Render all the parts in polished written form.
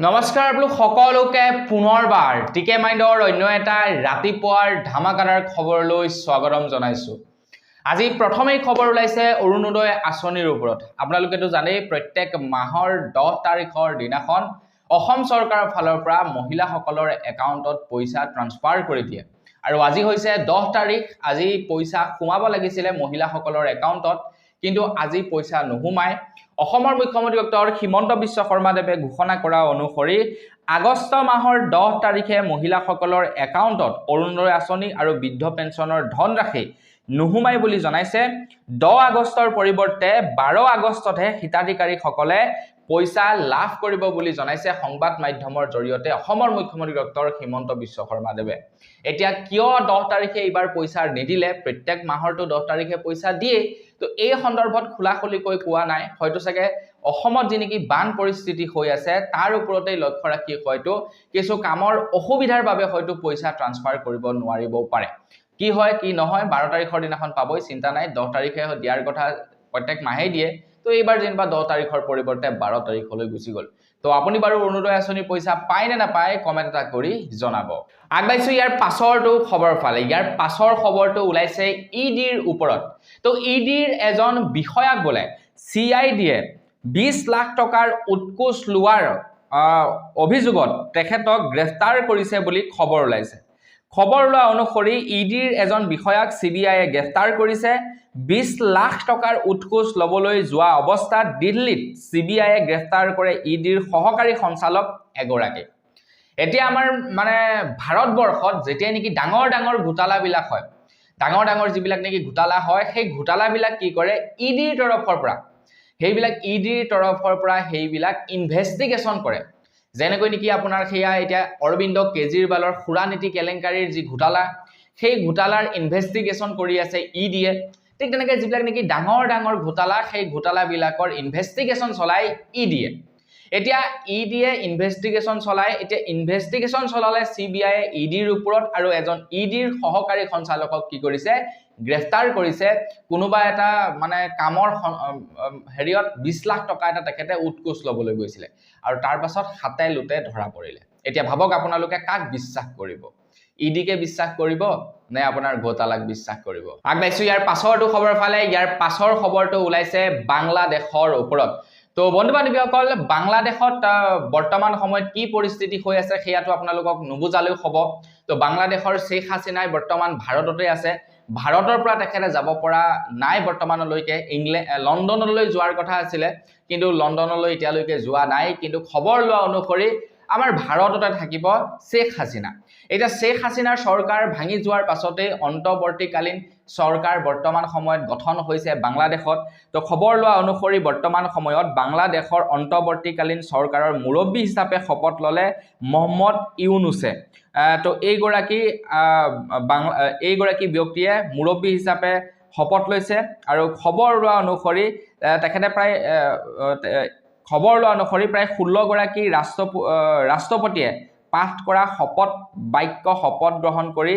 নমস্কাৰ আপোনালোক সকলোকে পুনৰবাৰ টিকে মাইণ্ডৰ অন্য এটা ৰাতিপুৱাৰ ধামাকাদাৰ খবৰলৈ স্বাগতম জনাইছো। আজি প্ৰথমেই খবৰ ওলাইছে অৰুণোদয় আঁচনিৰ ওপৰত। আপোনালোকেতো জানেই প্ৰত্যেক মাহৰ 10 তাৰিখৰ দিনাখন অসম চৰকাৰৰ ফালৰ পৰা মহিলাসকলৰ একাউণ্টত পইচা ট্ৰান্সফাৰ কৰি দিয়ে। আৰু আজি হৈছে 10 তাৰিখ, আজি পইচা সোমাব লাগিছিলে মহিলাসকলৰ একাউণ্টত, কিন্তু আজি পইচা নোসোমায়। অসমৰ মুখ্যমন্ত্ৰী ডক্টৰ হিমন্ত বিশ্ব শৰ্মাদেৱে ঘোষণা কৰা অনুসৰি আগষ্ট মাহৰ 10 তাৰিখে মহিলাসকলৰ একাউণ্টত অৰুণোদয় আঁচনি আৰু বৃদ্ধ পেঞ্চনৰ ধনৰাশি নোসোমাই বুলি জনাইছে। 10 আগষ্টৰ পৰিৱৰ্তে 12 আগষ্টতহে হিতাধিকাৰীসকলে পইচা লাভ কৰিব বুলি জনাইছে সংবাদ মাধ্যমৰ জৰিয়তে অসমৰ মুখ্যমন্ত্ৰী ডক্টৰ হিমন্ত বিশ্ব শৰ্মাদেৱে। এতিয়া কিয় 10 তাৰিখে এইবাৰ পইচা নিদিলে? প্ৰত্যেক মাহৰটো 10 তাৰিখে পইচা দিয়ে, তো এই সন্দৰ্ভত খোলাখুলিকৈ কোৱা নাই। হয়তো চাগে অসমত যি নেকি বান পৰিস্থিতি হৈ আছে তাৰ ওপৰতেই লক্ষ্য ৰাখি হয়তো কিছু কামৰ অসুবিধাৰ বাবে হয়তো পইচা ট্ৰান্সফাৰ কৰিব নোৱাৰিবও পাৰে। কি হয় কি নহয় 12 তাৰিখৰ দিনাখন পাবই, চিন্তা নাই। 10 তাৰিখে দিয়াৰ কথা প্ৰত্যেক মাহেই দিয়ে, তো এইবাৰ যেনিবা 10 তাৰিখৰ পৰিৱৰ্তে 12 তাৰিখলৈ গুচি গ'ল। তো আপুনি বাৰু অৰুণোদয় আঁচনিৰ পইচা পায় নে নাপায় কমেণ্ট এটা কৰি জনাব। আগবাইছো ইয়াৰ পাছৰটো খবৰ ফালে। ইয়াৰ পাছৰ খবৰটো ওলাইছে ইডিৰ ওপৰত। তো ইডিৰ এজন বিষয়াক বোলে CIDয়ে 20 লাখ টকাৰ উৎকোচ লোৱাৰ অভিযোগত তেখেতক গ্ৰেফতাৰ কৰিছে বুলি খবৰ ওলাইছে। খবৰ লোৱা অনুসৰি ইডিৰ এজন বিষয়াক CBIয়ে গ্ৰেফতাৰ কৰিছে। 20 লাখ টকাৰ উৎকোচ ল'বলৈ যোৱা অৱস্থাত দিল্লীত CBIয়ে গ্ৰেফতাৰ কৰে ইডিৰ সহকাৰী সঞ্চালক এগৰাকী। এতিয়া আমাৰ মানে ভাৰতবৰ্ষত যেতিয়া নেকি ডাঙৰ ডাঙৰ ঘোটালাবিলাক হয়, ডাঙৰ যিবিলাক নেকি ঘোটালা হয়, সেই ঘোটালাবিলাক কি কৰে ইডিৰ তৰফৰ পৰা সেইবিলাক ইনভেষ্টিগেশ্যন কৰে। যেনেকৈ নেকি আপোনাৰ সেয়া এতিয়া অৰবিন্দ কেজৰিৱালৰ সুৰানীতি কেলেংকাৰীৰ যি ঘোটালা, সেই ঘোটালাৰ ইনভেষ্টিগেশ্যন কৰি আছে ইডিয়ে। ঠিক তেনেকৈ যিবিলাক নেকি ডাঙৰ ঘোটালা, সেই ঘোটালাবিলাকৰ ইনভেষ্টিগেশ্যন চলাই ইডিয়ে। এতিয়া ইডিয়ে ইনভেষ্টিগেশ্যন চলায়। এতিয়া ইনভেষ্টিগেশ্যন চলালে CBIয়ে ইডিৰ ওপৰত, আৰু এজন ইডিৰ সহকাৰী সঞ্চালকক কি কৰিছে গ্ৰেফতাৰ কৰিছে। কোনোবা এটা মানে কামৰ হেৰিয়ত 20 লাখ টকা এটা তেখেতে উৎকোচ ল'বলৈ গৈছিলে, আৰু তাৰ পাছত হাতে লোটে ধৰা পৰিলে। এতিয়া ভাবক আপোনালোকে কাক বিশ্বাস কৰিব? ইডিকে বিশ্বাস কৰিব নে আপোনাৰ ঘোটালাক বিশ্বাস কৰিব? আগবাইছো ইয়াৰ পাছৰটো খবৰ ফালে। ইয়াৰ পাছৰ খবৰটো ওলাইছে বাংলাদেশৰ ওপৰত। তো বন্ধু বান্ধৱীসকল, বাংলাদেশত বৰ্তমান সময়ত কি পৰিস্থিতি হৈ আছে সেয়াটো আপোনালোকক নুবুজালেও হ'ব। তো বাংলাদেশৰ শেখ হাছিনাই বৰ্তমান ভাৰততে আছে। ভাৰতৰ পৰা তেখেতে যাব পৰা নাই বৰ্তমানলৈকে। লণ্ডনলৈ যোৱাৰ কথা আছিলে, কিন্তু লণ্ডনলৈ এতিয়ালৈকে যোৱা নাই। কিন্তু খবৰ লোৱা অনুসৰি আমাৰ ভাৰততে থাকিব শেখ হাছিনা। এতিয়া শেখ হাছিনাৰ চৰকাৰ ভাঙি যোৱাৰ পাছতে অন্তৱৰ্তীকালীন চৰকাৰ বৰ্তমান সময়ত গঠন হৈছে বাংলাদেশত। তো খবৰ লোৱা অনুসৰি বৰ্তমান সময়ত বাংলাদেশৰ অন্তৱৰ্তীকালীন চৰকাৰৰ মুৰব্বী হিচাপে শপত ল'লে মহম্মদ ইউনুছে। তো এইগৰাকী ব্যক্তিয়ে মুৰব্বী হিচাপে শপত লৈছে। আৰু খবৰ লোৱা অনুসৰি তেখেতে প্ৰায় 16 গৰাকী ৰাষ্ট্ৰপতিয়ে পাঠ কৰা বাক্য শপত গ্ৰহণ কৰি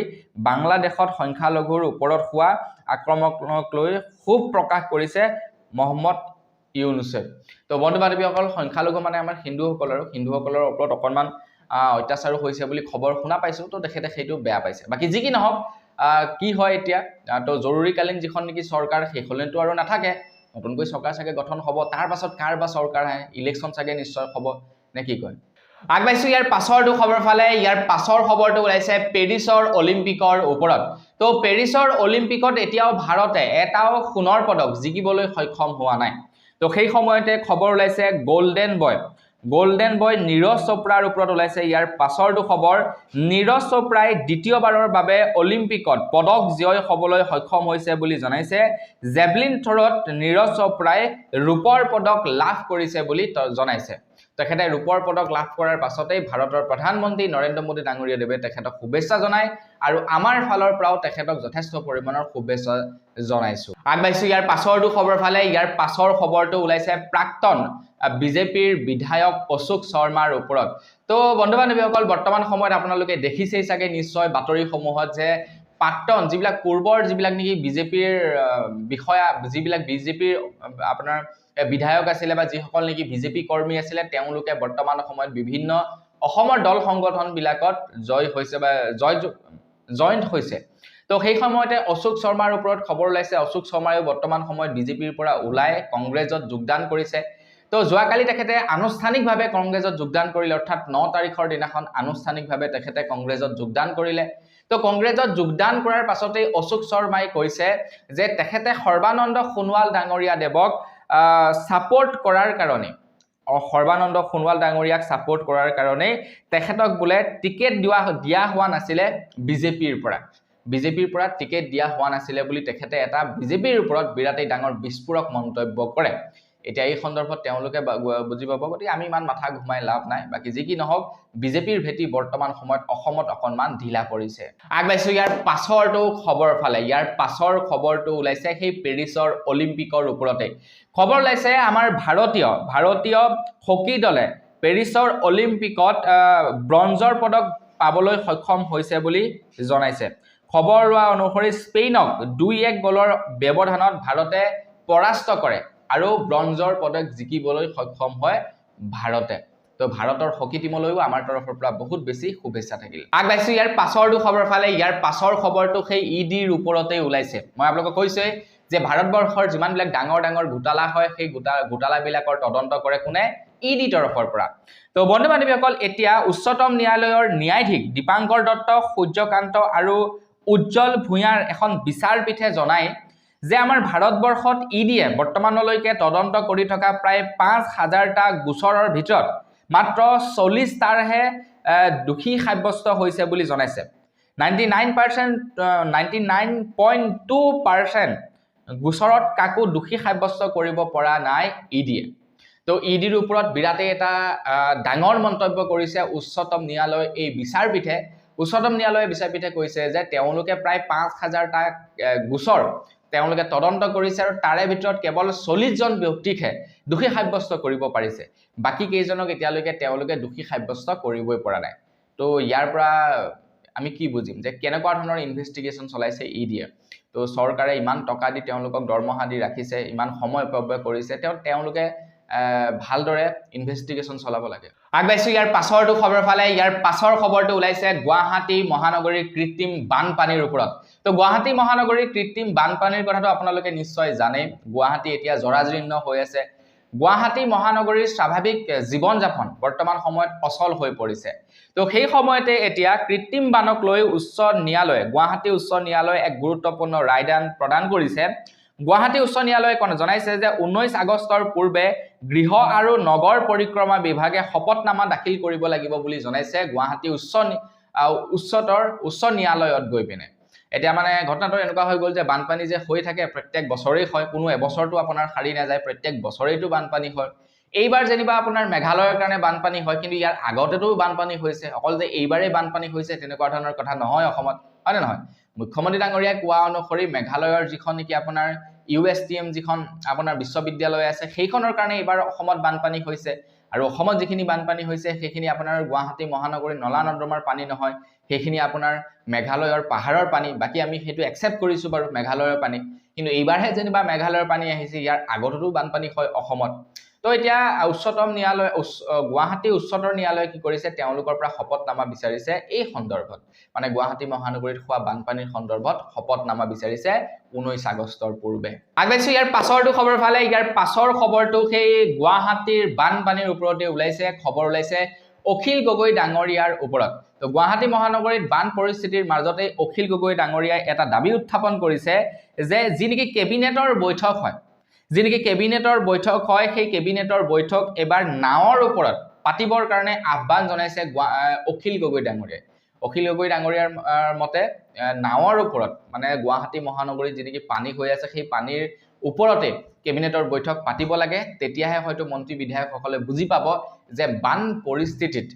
বাংলাদেশত সংখ্যালঘুৰ ওপৰত হোৱা আক্ৰমণক লৈ ক্ষোভ প্ৰকাশ কৰিছে মহম্মদ ইউনুছে। তো বন্ধু বান্ধৱীসকল, সংখ্যালঘু মানে আমাৰ হিন্দুসকলৰ ওপৰত অকণমান অত্যাচাৰো হৈছে বুলি খবৰ শুনা পাইছোঁ। তো তেখেতে সেইটো বেয়া পাইছে। বাকী যি কি নহওক, কি হয় এতিয়া, তো জৰুৰীকালীন যিখন নেকি চৰকাৰ সেইখনেতো আৰু নাথাকে, নতুনকৈ চৰকাৰ চাগে গঠন হ'ব। তাৰ পাছত কাৰ বা চৰকাৰ আহে, ইলেকশ্যন চাগে নিশ্চয় হ'ব, নে কি কয়? আগবাইছো ইয়াৰ পাছৰটো খবৰ ফালে। ইয়াৰ পাছৰ খবৰটো ওলাইছে পেৰিছৰ অলিম্পিকৰ ওপৰত। তো পেৰিছৰ অলিম্পিকত এতিয়াও ভাৰতে এটাও সোণৰ পদক জিকিবলৈ সক্ষম হোৱা নাই। তো সেই সময়তে খবৰ ওলাইছে গল্ডেন বয় নীৰজ চোপ্ৰাৰ ওপৰত ওলাইছে। ইয়াৰ পাছৰটো খবৰ, নীৰজ চোপ্ৰাই দ্বিতীয়বাৰৰ বাবে অলিম্পিকত পদক জয় হ'বলৈ সক্ষম হৈছে বুলি জনাইছে। জেভলিন থ্ৰ'ত নীৰজ চোপ্ৰাই ৰূপৰ পদক লাভ কৰিছে বুলি জনাইছে। তেখেতে ৰূপৰ পদক লাভ কৰাৰ পাছতেই ভাৰতৰ প্ৰধানমন্ত্ৰী নৰেন্দ্ৰ মোদী ডাঙৰীয়াদেৱে তেখেতক শুভেচ্ছা জনায়, আৰু আমাৰ ফালৰ পৰাও তেখেতক যথেষ্ট পৰিমাণৰ শুভেচ্ছা জনাইছো। আগবাইছো ইয়াৰ পাছৰটো খবৰ ফালে। ইয়াৰ পাছৰ খবৰটো ওলাইছে প্ৰাক্তন বিজেপিৰ বিধায়ক অশোক শৰ্মাৰ ওপৰত। তো বন্ধু বান্ধৱীসকল, বৰ্তমান সময়ত আপোনালোকে দেখিছেই চাগে নিশ্চয় বাতৰিসমূহত যে প্ৰাক্তন যিবিলাক পূৰ্বৰ যিবিলাক নেকি বিজেপিৰ বিষয়া যিবিলাক বিজেপিৰ আপোনাৰ বিধায়ক আছিলে বা যিসকল নেকি বিজেপি কৰ্মী আছিলে তেওঁলোকে বৰ্তমান সময়ত বিভিন্ন অসমৰ দল সংগঠন বিলাকত জয় হৈছে বা জয়েন্ট হৈছে তো সেই সময়তে অশোক শৰ্মাৰ ওপৰত খবৰ ওলাইছে অশোক শৰ্মায়ো বৰ্তমান সময়ত বিজেপিৰ পৰা ওলাই কংগ্ৰেছত যোগদান কৰিছে তো যোৱাকালি তেখেতে আনুষ্ঠানিকভাৱে কংগ্ৰেছত যোগদান কৰিলে অৰ্থাৎ 9 তাৰিখৰ দিনাখন আনুষ্ঠানিকভাৱে তেখেতে কংগ্ৰেছত যোগদান কৰিলে তো কংগ্ৰেছত যোগদান কৰাৰ পাছতে অশোক শৰ্মাই কৈছে যে তেখেতে সৰ্বানন্দ সোণোৱাল ডাঙৰীয়া দেৱক সাপোৰ্ট কৰাৰ কাৰণে সৰ্বানন্দ সোণোৱাল ডাঙৰীয়াক সাপোৰ্ট কৰাৰ কাৰণে তেখেতক বোলে টিকেট দিয়া হোৱা নাছিলে বিজেপিৰ পৰা টিকেট দিয়া হোৱা নাছিলে বুলি তেখেতে এটা বিজেপিৰ ওপৰত বিৰাটেই ডাঙৰ বিস্ফোৰক মন্তব্য কৰে এতিয়া এই সন্দৰ্ভত তেওঁলোকে বুজি পাব গতিকে আমি ইমান মাথা ঘুমাই লাভ নাই বাকি যি কি নহওক বিজেপিৰ ভেটি বৰ্তমান সময়ত অসমত অকনমান ঢিলা পৰিছে আগবাইছো ইয়াৰ পাছৰটো খবৰ ফালে ইয়াৰ পাছৰ খবৰটো ওলাইছে সেই পেৰিছৰ অলিম্পিকৰ ওপৰতে খবৰ ওলাইছে আমাৰ ভাৰতীয় হকী দলে পেৰিছৰ অলিম্পিকত ব্ৰঞ্জৰ পদক পাবলৈ সক্ষম হৈছে বুলি জনাইছে খবৰ লোৱা অনুসৰি স্পেইনক 2-1 গলৰ ব্যৱধানত ভাৰতে পৰাস্ত কৰে আৰু ব্ৰঞ্জৰ পদক জিকিবলৈ সক্ষম হয় ভাৰতে তো ভাৰতৰ হকী টিমলৈও আমাৰ তৰফৰ পৰা বহুত বেছি শুভেচ্ছা থাকিল আগবাইছো ইয়াৰ পাছৰটো খবৰ ফালে ইয়াৰ পাছৰ খবৰটো সেই ইডিৰ ওপৰতে ওলাইছে মই আপোনালোকক কৈছে যে ভাৰতবৰ্ষৰ যিমান বিলাক ডাঙৰ ঘোটালা হয় সেই ঘোটালা বিলাকৰ তদন্ত কৰে কোনে ইডি তৰফৰ পৰা তো বন্ধু বান্ধৱীসকল এতিয়া উচ্চতম ন্যায়ালয়ৰ ন্যায়াধীশ দীপাংকৰ দত্ত সূৰ্যকান্ত আৰু উজ্জ্বল ভূঞাৰ এখন বিচাৰপীঠে জনায় যে আমাৰ ভাৰতবৰ্ষত ইডিয়ে বৰ্তমানলৈকে তদন্ত কৰি থকা প্ৰায় 5000টা গোচৰৰ ভিতৰত মাত্ৰ 40টাৰহে দোষী সাব্যস্ত হৈছে বুলি জনাইছে 99.2% গোচৰত কাকো দোষী সাব্যস্ত কৰিব পৰা নাই ইডিয়ে তো ইডিৰ ওপৰত বিৰাটেই এটা ডাঙৰ মন্তব্য কৰিছে উচ্চতম ন্যায়ালয় এই বিচাৰপীঠে উচ্চতম ন্যায়ালয়ে বিচাৰপীঠে কৈছে যে তেওঁলোকে প্ৰায় 5000টা গোচৰ তেওঁলোকে তদন্ত কৰিছে আৰু তাৰে ভিতৰত কেৱল 40 জন ব্যক্তিকহে দোষী সাব্যস্ত কৰিব পাৰিছে বাকি কেইজনক এতিয়ালৈকে তেওঁলোকে দোষী সাব্যস্ত কৰিবই পৰা নাই তো ইয়াৰ পৰা আমি কি বুজিম যে কেনেকুৱা ধৰণৰ ইনভেষ্টিগেশ্যন চলাইছে ইডিয়ে তো চৰকাৰে ইমান টকা দি তেওঁলোকক দৰমহা দি ৰাখিছে ইমান সময় প্ৰব্যয় কৰিছে তেওঁলোকে ভালদৰে ইনভেষ্টিগেশ্যন চলাব লাগে আগবাইছো ইয়াৰ পাছৰটো খবৰ ফালে ইয়াৰ পাছৰ খবৰটো ওলাইছে গুৱাহাটী মহানগৰীৰ কৃত্ৰিম বানপানীৰ ওপৰত তো গুৱাহাটী মহানগৰীৰ কৃত্ৰিম বানপানীৰ কথাটো আপোনালোকে নিশ্চয় জানে গুৱাহাটী এতিয়া জৰাজীৰ্ণ হৈ আছে গুৱাহাটী মহানগৰীৰ স্বাভাৱিক জীৱন যাপন বৰ্তমান সময়ত অচল হৈ পৰিছে তো সেই সময়তে এতিয়া কৃত্ৰিম বানক লৈ গুৱাহাটী উচ্চ ন্যায়ালয়ে এক গুৰুত্বপূৰ্ণ ৰায়দান প্ৰদান কৰিছে গুৱাহাটী উচ্চ ন্যায়ালয়ে জনাইছে যে 19 আগষ্টৰ পূৰ্বে গৃহ আৰু নগৰ পৰিক্ৰমা বিভাগে শপতনামা দাখিল কৰিব লাগিব বুলি জনাইছে গুৱাহাটী উচ্চ ন্যায়ালয়ত গৈ পিনে এতিয়া মানে ঘটনাটো এনেকুৱা হৈ গ'ল যে বানপানী যে হৈ থাকে প্ৰত্যেক বছৰেই হয় কোনো এবছৰটো আপোনাৰ খালি নাযায় প্ৰত্যেক বছৰেইটো বানপানী হয় এইবাৰ যেনিবা আপোনাৰ মেঘালয়ৰ কাৰণে বানপানী হয় কিন্তু ইয়াৰ আগতেতো বানপানী হৈছে অকল যে এইবাৰেই বানপানী হৈছে তেনেকুৱা ধৰণৰ কথা নহয় অসমত হয় নহয় মুখ্যমন্ত্ৰী ডাঙৰীয়াই কোৱা অনুসৰি মেঘালয়ৰ যিখন নেকি আপোনাৰ USTM যিখন আপোনাৰ বিশ্ববিদ্যালয় আছে সেইখনৰ কাৰণে এইবাৰ অসমত বানপানী হৈছে আৰু অসমত যিখিনি বানপানী হৈছে সেইখিনি আপোনাৰ গুৱাহাটী মহানগৰীৰ নলা নৰ্দমাৰ পানী নহয় সেইখিনি আপোনাৰ মেঘালয়ৰ পাহাৰৰ পানী বাকি আমি হেতু একচেপ্ট কৰিছো বাৰু মেঘালয়ৰ পানী কিন্তু এইবাৰহে যেনিবা মেঘালয়ৰ পানী আহিছে ইয়াৰ আগতেতো বানপানী হয় অসমত তো এতিয়া গুৱাহাটী উচ্চতৰ ন্যায়ালয়ে কি কৰিছে তেওঁলোকৰ পৰা শপতনামা বিচাৰিছে এই সন্দৰ্ভত মানে গুৱাহাটী মহানগৰীত হোৱা বানপানীৰ সন্দৰ্ভত শপতনামা বিচাৰিছে 19 আগষ্টৰ পূৰ্বে আগবাইছো ইয়াৰ পাছৰটো খবৰ ফালে ইয়াৰ পাছৰ খবৰটো সেই গুৱাহাটীৰ বানপানীৰ ওপৰতে ওলাইছে খবৰ ওলাইছে অখিল গগৈ ডাঙৰীয়াৰ ওপৰত তো গুৱাহাটী মহানগৰীত বান পৰিস্থিতিৰ মাজতে অখিল গগৈ ডাঙৰীয়াই এটা দাবী উত্থাপন কৰিছে যে যি নেকি কেবিনেটৰ বৈঠক হয় সেই কেবিনেটৰ বৈঠক এবাৰ নাওৰ ওপৰত পাতিবৰ কাৰণে আহ্বান জনাইছে অখিল গগৈ ডাঙৰীয়াৰ মতে নাওৰ ওপৰত মানে গুৱাহাটী মহানগৰীত যি নেকি পানী হৈ আছে সেই পানীৰ ওপৰতে কেবিনেটৰ বৈঠক পাতিব লাগে তেতিয়াহে হয়তো মন্ত্ৰী বিধায়কসকলে বুজি পাব যে বান পৰিস্থিতিত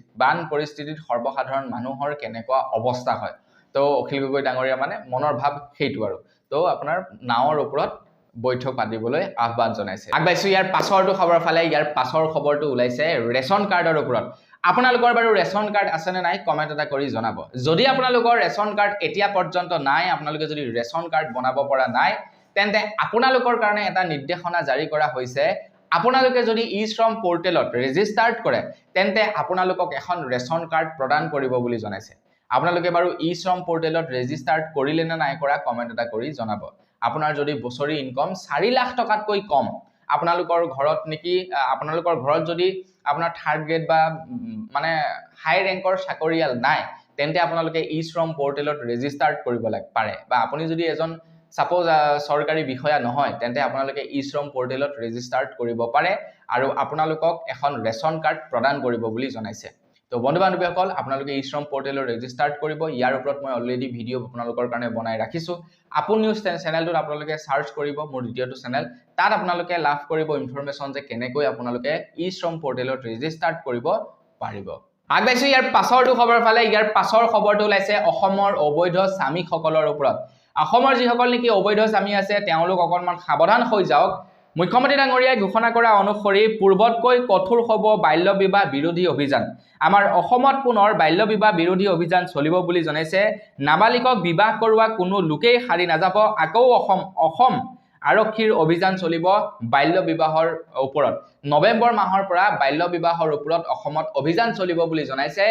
সৰ্বসাধাৰণ মানুহৰ কেনেকুৱা অৱস্থা হয় তো অখিল গগৈ ডাঙৰীয়া মানে মনৰ ভাৱ সেইটো আৰু তো আপোনাৰ নাওৰ ওপৰত বৈঠক পাতিবলৈ আহ্বান জনাইছে আগবাইছো ইয়াৰ পাছৰটো খবৰ ফালে ইয়াৰ পাছৰ খবৰটো ওলাইছে ৰেশন কাৰ্ডৰ ওপৰত আপোনালোকৰ বাৰু ৰেচন কাৰ্ড আছে নে নাই কমেন্ট এটা কৰি জনাব যদি আপোনালোকৰ ৰেচন কাৰ্ড এতিয়া পৰ্যন্ত নাই আপোনালোকে যদি ৰেচন কাৰ্ড বনাব পৰা নাই তেন্তে আপোনালোকৰ কাৰণে এটা নিৰ্দেশনা জাৰি কৰা হৈছে আপোনালোকে যদি ই-শ্ৰম পোৰ্টেলত ৰেজিষ্টাৰ্ড কৰে তেন্তে আপোনালোকক এখন ৰেচন কাৰ্ড প্ৰদান কৰিব বুলি জনাইছে আপোনালোকে বাৰু ই-শ্ৰম পোৰ্টেলত ৰেজিষ্টাৰ্ড কৰিলে নে নাই কৰা কমেন্ট এটা কৰি জনাব আপোনাৰ যদি বছৰি ইনকম 4 লাখ টকাতকৈ কম আপোনালোকৰ ঘৰত নেকি আপোনালোকৰ ঘৰত যদি আপোনাৰ থাৰ্ড গ্ৰেড বা মানে হাই ৰেংকৰ চাকৰিয়াল নাই তেন্তে আপোনালোকে ই-শ্ৰম পোৰ্টেলত ৰেজিষ্টাৰ্ড কৰিব পাৰে বা আপুনি যদি এজন সাপোজ সৰকাৰি বিষয়া নহয় তেন্তে আপোনালোকে ই-শ্ৰম পোৰ্টেলত ৰেজিষ্টাৰ্ড কৰিব পাৰে আৰু আপোনালোকক এখন ৰেচন কাৰ্ড প্ৰদান কৰিব বুলি জনাইছে তো বন্ধু-বান্ধৱীসকল আপোনালোকে ই-শ্ৰম পোৰ্টেলত ৰেজিষ্টাৰ্ড কৰিব ইয়াৰ ওপৰত মই অলৰেডি ভিডিও আপোনালোকৰ কাৰণে বনাই ৰাখিছো আপু নিউজ চেনেলটোত আপোনালোকে সাৰ্চ কৰিব মোৰ দ্বিতীয়টো চেনেল তাত আপোনালোকে লাভ কৰিব ইনফৰমেশন যে কেনেকৈ আপোনালোকে ই-শ্ৰম পোৰ্টেলত ৰেজিষ্টাৰ্ড কৰিব পাৰিব আগবাইছো ইয়াৰ পাছৰটো খবৰ ফালে ইয়াৰ পাছৰ খবৰটো ওলাইছে অসমৰ অবৈধ শ্ৰমিকসকলৰ ওপৰত অসমৰ যিসকল নেকি অবৈধ শ্ৰমিক আছে তেওঁলোক অকনমান সাৱধান হৈ যাওক মুখ্যমন্ত্ৰী ডাঙৰীয়াই ঘোষণা কৰা অনুসৰি পূৰ্বতকৈ কঠোৰ হ'ব বাল্য বিবাহ বিৰোধী অভিযান আমাৰ অসমত পুনৰ বাল্য বিবাহ বিৰোধী অভিযান চলিব বুলি জনাইছে নাবালিকক বিবাহ কৰোৱা কোনো লোকেই হাৰি নাযাব আকৌ অসম আৰক্ষীৰ অভিযান চলিব বাল্য বিবাহৰ ওপৰত নৱেম্বৰ মাহৰ পৰা বাল্য বিবাহৰ ওপৰত অসমত অভিযান চলিব বুলি জনাইছে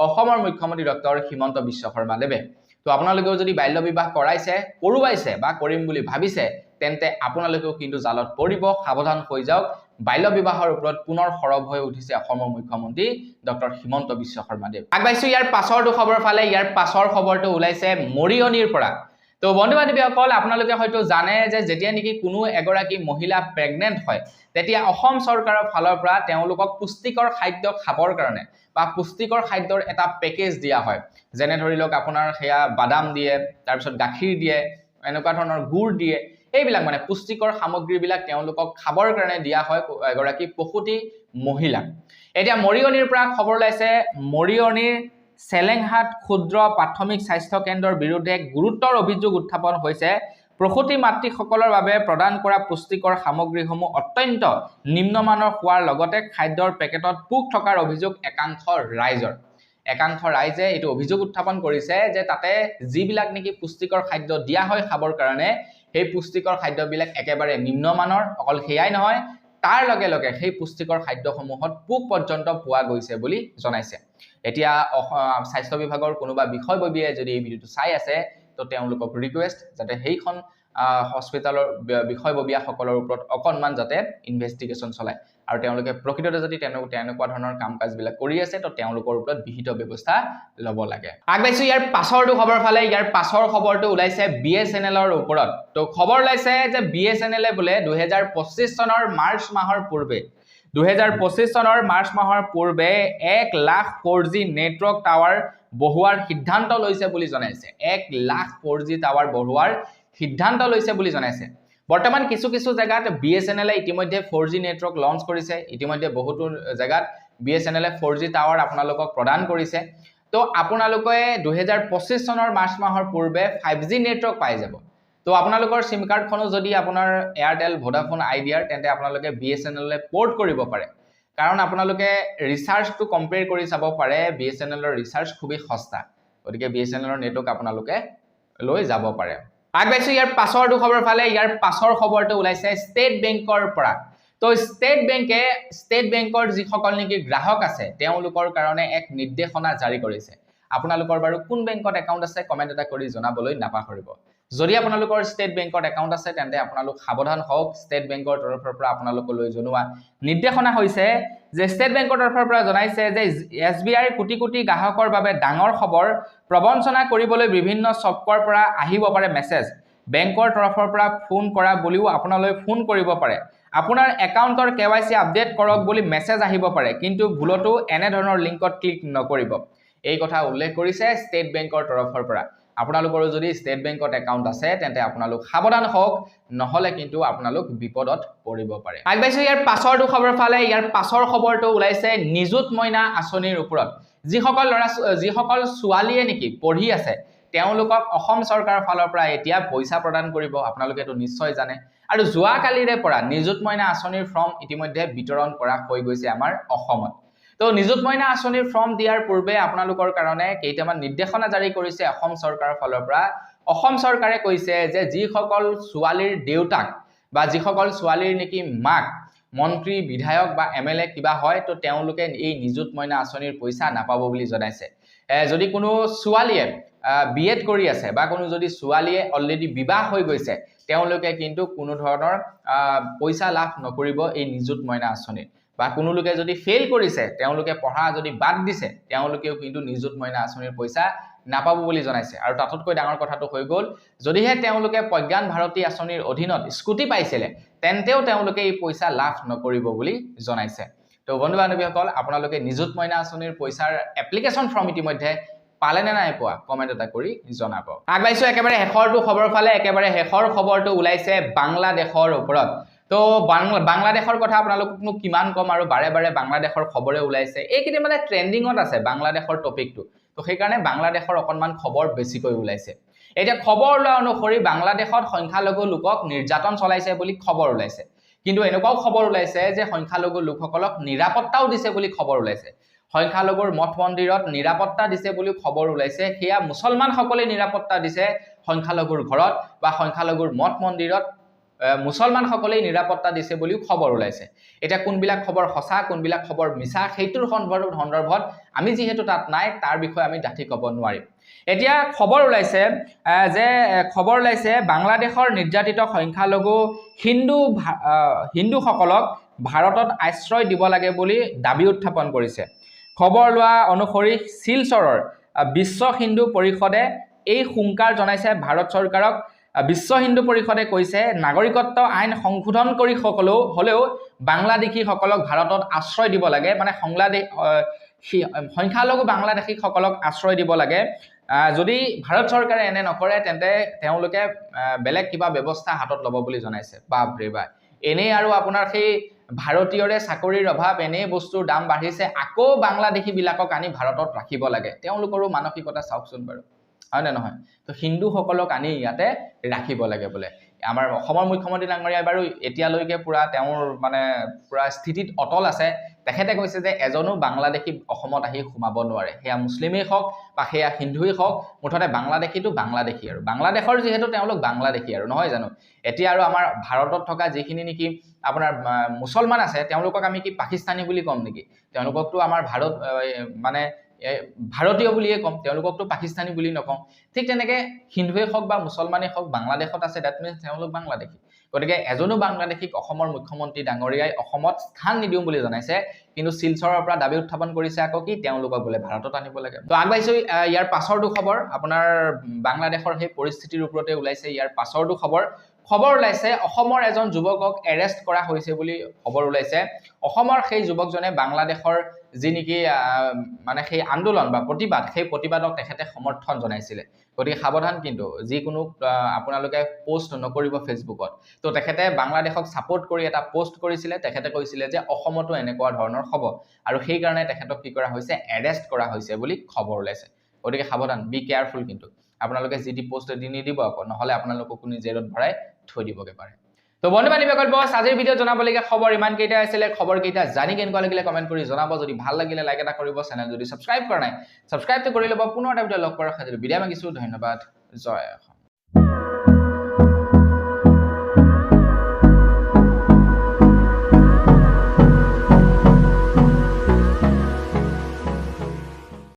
অসমৰ মুখ্যমন্ত্ৰী ডক্টৰ হিমন্ত বিশ্ব শৰ্মা দেৱে তো আপোনালোকেও যদি বাল্য বিবাহ কৰাইছে কৰোৱাইছে বা কৰিম বুলি ভাবিছে তেন্তে আপোনালোকেও কিন্তু জালত পৰিব সাৱধান হৈ যাওক বাল্য বিবাহৰ ওপৰত পুনৰ সৰব হৈ উঠিছে অসমৰ মুখ্যমন্ত্ৰী ডক্টৰ হিমন্ত বিশ্ব শৰ্মা দেৱ আগবাইছো ইয়াৰ পাছৰটো খবৰ ফালে ইয়াৰ পাছৰ খবৰটো ওলাইছে মৰিয়নিৰ পৰা তো বন্ধু-বান্ধৱীসকল আপোনালোকে হয়তো জানে যে যেতিয়া নেকি কোনো এগৰাকী মহিলা প্ৰেগনেন্ট হয় তেতিয়া অসম চৰকাৰৰ ফালৰ পৰা তেওঁলোকক পুষ্টিকৰ খাদ্য খাবৰ কাৰণে বা পুষ্টিকৰ খাদ্যৰ এটা পেকেজ দিয়া হয় যেনে ধৰি লওক আপোনাৰ হেয়া বাদাম দিয়ে তাৰ পিছত গাখীৰ দিয়ে এনেকুৱা ধৰণৰ গুড় দিয়ে এইবিলাক মানে পুষ্টিকৰ সামগ্ৰীবিলাক তেওঁলোকক খাবৰ কাৰণে দিয়া হয় এগৰাকী পশুতি মহিলা এতিয়া মৰিয়নিৰ পৰা খবৰ লাইছে মৰিয়নিৰ চেলেংহাট ক্ষুদ্ৰ প্ৰাথমিক স্বাস্থ্য কেন্দ্ৰৰ বিৰুদ্ধে গুৰুতৰ অভিযোগ উত্থাপন হৈছে প্ৰসূতি মাতৃসকলৰ বাবে প্ৰদান কৰা পুষ্টিকৰ সামগ্ৰীসমূহ অত্যন্ত নিম্নমানৰ হোৱাৰ লগতে খাদ্যৰ পেকেটত পোক থকাৰ অভিযোগ একাংশ ৰাইজে এইটো অভিযোগ উত্থাপন কৰিছে যে তাতে যিবিলাক নেকি পুষ্টিকৰ খাদ্য দিয়া হয় খাবৰ কাৰণে সেই পুষ্টিকৰ খাদ্যবিলাক একেবাৰে নিম্নমানৰ অকল হেয়াই নহয় তাৰ লগে লগে সেই পুষ্টিকৰ খাদ্যসমূহত পোক পৰ্যন্ত পোৱা গৈছে বুলি জনাইছে এতিয়া স্বাস্থ্য বিভাগৰ কোনোবা বিষয়ববীয়ে যদি এই ভিডিওটো চাই আছে তো তেওঁলোকক ৰিকুৱেষ্ট যাতে সেইখন হস্পিটালৰ বিষয়ববীয়াসকলৰ ওপৰত অকনমান যাতে ইনভেষ্টিগেশ্যন চলায় আৰু তেওঁলোকে প্ৰকৃততে যদি তেনেকুৱা ধৰণৰ কাম কাজবিলাক কৰি আছে তো তেওঁলোকৰ ওপৰত বিহিত ব্যৱস্থা ল'ব লাগে আগবাইছো ইয়াৰ পাছৰটো খবৰ ফালে ইয়াৰ পাছৰ খবৰটো ওলাইছে BSNLৰ ওপৰত তো খবৰ ওলাইছে যে BSNLে বোলে 2025 চনৰ মাৰ্চ মাহৰ পূৰ্বে 2025 চনৰ মাৰ্চ মাহৰ পূৰ্বে 1 লাখ 4G নেটৱৰ্ক টাৱাৰ বহুৱাৰ সিদ্ধান্ত লৈছে বুলি জনাইছে 1 লাখ 4G টাৱাৰ বহুৱাৰ সিদ্ধান্ত লৈছে বুলি জনাইছে বৰ্তমান কিছু জায়গাত BSNL ইতিমধ্যে 4G নেটৱৰ্ক লঞ্চ কৰিছে ইতিমধ্যে বহুতো জায়গাত BSNL 4G টাৱাৰ আপোনালোকক প্ৰদান কৰিছে তো আপোনালোকে 2025 চনৰ মাৰ্চ মাহৰ পূৰ্বে 5G নেটৱৰ্ক পাই যাব তো আপোনালোকৰ সিম কাৰ্ডখনো যদি আপোনাৰ এয়াৰটেল ভোডাফোন আইডিয়াৰ তেন্তে আপোনালোকে BSNL লে পোৰ্ট কৰিব পাৰে কাৰণ আপোনালোকে ৰিচাৰ্জটো কম্পেয়াৰ কৰি চাব পাৰে BSNL ৰ ৰিচাৰ্জ খুবই সস্তা গতিকে BSNL ৰ নেটৱৰ্ক আপোনালোকে লৈ যাব পাৰে আগবাইছো ইয়াৰ পাছৰটো খবৰ ফালে ইয়াৰ পাছৰ খবৰটো ওলাইছে ষ্টেট বেংকৰ পৰা তো ষ্টেট বেংকৰ যিসকল নেকি গ্ৰাহক আছে তেওঁলোকৰ কাৰণে এক নিৰ্দেশনা জাৰি কৰিছে আপোনালোকৰ বাৰু কোন বেংকত একাউণ্ট আছে কমেন্ট এটা কৰি জনাবলৈ নাপাহৰিব যদি আপোনালোকৰ ষ্টেট বেংকত একাউণ্ট আছে তেন্তে আপোনালোক সাৱধান হওক ষ্টেট বেংকৰ তৰফৰ পৰা আপোনালোকলৈ জনোৱা নিৰ্দেশনা হৈছে যে ষ্টেট বেংকৰ তৰফৰ পৰা জনাইছে যে SBI কোটি গ্ৰাহকৰ বাবে ডাঙৰ খবৰ প্ৰবঞ্চনা কৰিবলৈ বিভিন্ন চক্ৰৰ পৰা আহিব পাৰে মেছেজ বেংকৰ তৰফৰ পৰা ফোন কৰা বুলিও আপোনালৈ ফোন কৰিব পাৰে আপোনাৰ একাউণ্টৰ KYC আপডেট কৰক বুলি মেছেজ আহিব পাৰে কিন্তু ভুলতো এনে ধৰণৰ লিংকত ক্লিক নকৰিব এই কথা উল্লেখ কৰিছে ষ্টেট বেংকৰ তৰফৰ পৰা আপোনালোকৰ যদি ষ্টেট বেংকত একাউণ্ট আছে তেন্তে আপোনালোক সাৱধান হওক নহলে কিন্তু আপোনালোক বিপদত পৰিব পাৰে আগবাইছো ইয়াৰ পাছৰটো খবৰ ফালে ইয়াৰ পাছৰ খবৰটো ওলাইছে নিযুত মইনা আঁচনিৰ ওপৰত যিসকল ছোৱালীয়ে নেকি পঢ়ি আছে তেওঁলোকক অসম চৰকাৰৰ ফালৰ পৰা এতিয়া পইচা প্ৰদান কৰিব আপোনালোকে তো নিশ্চয় জানে আৰু যোৱা কালিৰে পৰা নিযুত মইনা আঁচনিৰ ফৰ্ম ইতিমধ্যে বিতৰণ কৰা হৈ গৈছে আমাৰ অসমত তো নিযুত মইনা আঁচনিৰ ফৰ্ম দিয়াৰ পূৰ্বে আপোনালোকৰ কাৰণে কেইটামান নিৰ্দেশনা জাৰি কৰিছে অসম চৰকাৰৰ ফালৰ পৰা অসম চৰকাৰে কৈছে যে যিসকল ছোৱালীৰ দেউতাক বা যিসকল ছোৱালীৰ নেকি মাক মন্ত্ৰী বিধায়ক বা এমএলএ কিবা হয় তো তেওঁলোকে এই নিযুত মইনা আঁচনিৰ পইচা নাপাব বুলি জনাইছে যদি কোনো ছোৱালীয়ে বিএড কৰি আছে বা কোনো যদি ছোৱালীয়ে অলৰেডি বিবাহ হৈ গৈছে তেওঁলোকে কিন্তু কোনো ধৰণৰ পইচা লাভ নকৰিব এই নিযুত মইনা আঁচনি বা কোনো লোকে যদি ফেইল কৰিছে তেওঁলোকে পঢ়া যদি বাদ দিছে তেওঁলোকেও কিন্তু নিযুত মইনা আঁচনিৰ পইচা নাপাব বুলি জনাইছে আৰু তাতকৈ ডাঙৰ কথাটো হৈ গ'ল যদিহে তেওঁলোকে প্ৰজ্ঞান ভাৰতী আঁচনিৰ অধীনত স্কুটি পাইছিলে তেন্তেও তেওঁলোকে এই পইচা লাভ নকৰিব বুলি জনাইছে তো বন্ধু বান্ধৱীসকল আপোনালোকে নিযুত মইনা আঁচনিৰ পইচাৰ এপ্লিকেশ্যন ফৰ্ম ইতিমধ্যে পালে নে নাই পোৱা কমেন্ট এটা কৰি জনাব আগবাইছো একেবাৰে শেষৰটো খবৰ ফালে একেবাৰে শেষৰ খবৰটো ওলাইছে বাংলাদেশৰ ওপৰত তো বাংলাদেশৰ কথা আপোনালোককনো কিমান কম আৰু বাৰে বাৰে বাংলাদেশৰ খবৰে ওলাইছে এইকেইদিন মানে ট্ৰেন্ডিঙত আছে বাংলাদেশৰ টপিকটো তো সেইকাৰণে বাংলাদেশৰ অকণমান খবৰ বেছিকৈ ওলাইছে এতিয়া খবৰ ওলোৱা অনুসৰি বাংলাদেশত সংখ্যালঘু লোকক নিৰ্যাতন চলাইছে বুলি খবৰ ওলাইছে কিন্তু এনেকুৱাও খবৰ ওলাইছে যে সংখ্যালঘু লোকসকলক নিৰাপত্তাও দিছে বুলি খবৰ ওলাইছে সংখ্যালঘুৰ মঠ মন্দিৰত নিৰাপত্তা দিছে বুলি খবৰ ওলাইছে সেয়া মুছলমান সকলে নিৰাপত্তা দিছে সংখ্যালঘুৰ ঘৰত বা সংখ্যালঘুৰ মঠ মন্দিৰত মুছলমান সকলে নিৰাপত্তা দিছে বুলি খবৰ ওলাইছে এটা কোনবিলাক খবৰ সঁচা কোনবিলাক খবৰ মিছা সেইটোৰ সন্দৰ্ভত আমি যেহেতু তাত নাই তাৰ বিষয়ে আমি ডাঠি ক'ব নোৱাৰিম এতিয়া খবৰ ওলাইছে বাংলাদেশৰ নিৰ্যাতিত সংখ্যালঘু হিন্দুসকলক ভাৰতত আশ্ৰয় দিব লাগে বুলি দাবী উত্থাপন কৰিছে খবৰ লোৱা অনুসৰি শিলচৰৰ বিশ্ব হিন্দু পৰিষদে এই হুংকাৰ জনাইছে ভাৰত চৰকাৰক বিশ্ব হিন্দু পৰিষদে কৈছে নাগৰিকত্ব আইন সংশোধন কৰি হলেও বাংলাদেশীসকলক ভাৰতত আশ্ৰয় দিব লাগে মানে সংখ্যালঘু বাংলাদেশীসকলক আশ্ৰয় দিব লাগে যদি ভাৰত চৰকাৰে এনে নকৰে তেন্তে তেওঁলোকে বেলেগ কিবা ব্যৱস্থা হাতত ল'ব বুলি জনাইছে বাপৰে বাপ এনেই আৰু আপোনাৰ সেই ভাৰতীয়ৰে চাকৰিৰ অভাৱ এনে বস্তুৰ দাম বাঢ়িছে আকৌ বাংলাদেশী বিলাকক আনি ভাৰতত ৰাখিব লাগে তেওঁলোকৰো মানসিকতা চাওকচোন বাৰু হয় নে নহয় তো হিন্দুসকলক আনি ইয়াতে ৰাখিব লাগে বোলে আমাৰ অসমৰ মুখ্যমন্ত্ৰী ডাঙৰীয়া বাৰু এতিয়ালৈকে পুৰা তেওঁৰ মানে পুৰা স্থিতিত অটল আছে তেখেতে কৈছে যে এজনো বাংলাদেশী অসমত আহি সোমাব নোৱাৰে সেয়া মুছলিমেই হওক বা সেয়া হিন্দুৱেই হওক মুঠতে বাংলাদেশীটো বাংলাদেশী আৰু বাংলাদেশৰ যিহেতু তেওঁলোক বাংলাদেশী আৰু নহয় জানো এতিয়া আৰু আমাৰ ভাৰতত থকা যিখিনি নেকি আপোনাৰ মুছলমান আছে তেওঁলোকক আমি কি পাকিস্তানী বুলি কম নেকি তেওঁলোককতো আমাৰ ভাৰত মানে ভাৰতীয় বুলিয়ে কম তেওঁলোককতো পাকিস্তানী বুলি নকওঁ ঠিক তেনেকে হিন্দুৱে হওক বা মুছলমানেই হওক বাংলাদেশত আছে দ্যাট মিন্স তেওঁলোক বাংলাদেশী গতিকে এজনো বাংলাদেশীক অসমৰ মুখ্যমন্ত্ৰী ডাঙৰীয়াই অসমত স্থান নিদিওঁ বুলি জনাইছে কিন্তু শিলচৰৰ পৰা দাবী উত্থাপন কৰিছে আকৌ কি তেওঁলোকক বোলে ভাৰতত আনিব লাগে তো আগবাইছো ইয়াৰ পাছৰটো খবৰ আপোনাৰ বাংলাদেশৰ সেই পৰিস্থিতিৰ ওপৰতে ওলাইছে ইয়াৰ পাছৰটো খবৰ ওলাইছে অসমৰ এজন যুৱকক এৰেষ্ট কৰা হৈছে বুলি খবৰ ওলাইছে অসমৰ সেই যুৱকজনে বাংলাদেশৰ যি নেকি মানে সেই আন্দোলন বা প্ৰতিবাদ সেই প্ৰতিবাদক তেখেতে সমৰ্থন জনাইছিলে গতিকে সাৱধান কিন্তু যিকোনো আপোনালোকে পোষ্ট নকৰিব ফেচবুকত তো তেখেতে বাংলাদেশক সাপোৰ্ট কৰি এটা পোষ্ট কৰিছিলে তেখেতে কৈছিলে যে অসমতো এনেকুৱা ধৰণৰ হ'ব আৰু সেই কাৰণে তেখেতক কি কৰা হৈছে এৰেষ্ট কৰা হৈছে বুলি খবৰ ওলাইছে গতিকে সাৱধান বি কেয়াৰফুল কিন্তু আপোনালোকে জিডি পোষ্ট দি নিদিব আকৌ নহলে আপোনালোকক কোনো জেৰত ভৰাই থৈ দিবগে পাৰে তো বন্ধু বান্ধৱীসকল বস আজিৰ ভিডিঅ জনাবলগীয়া খবৰ ইমান কেইটা আছিল খবৰ কেইটা জানি কেনেকুৱা লাগিলে কমেন্ট কৰি জনাব যদি ভাল লাগিলে লাইক এটা কৰিব চেনেল যদি সাবস্ক্ৰাইব কৰা নাই সাবস্ক্ৰাইব কৰি ল'ব পুনৰ এটা ভিডিঅ লগ কৰাৰ খাতিৰত বিদায় মাগিছো ধন্যবাদ জয় অসম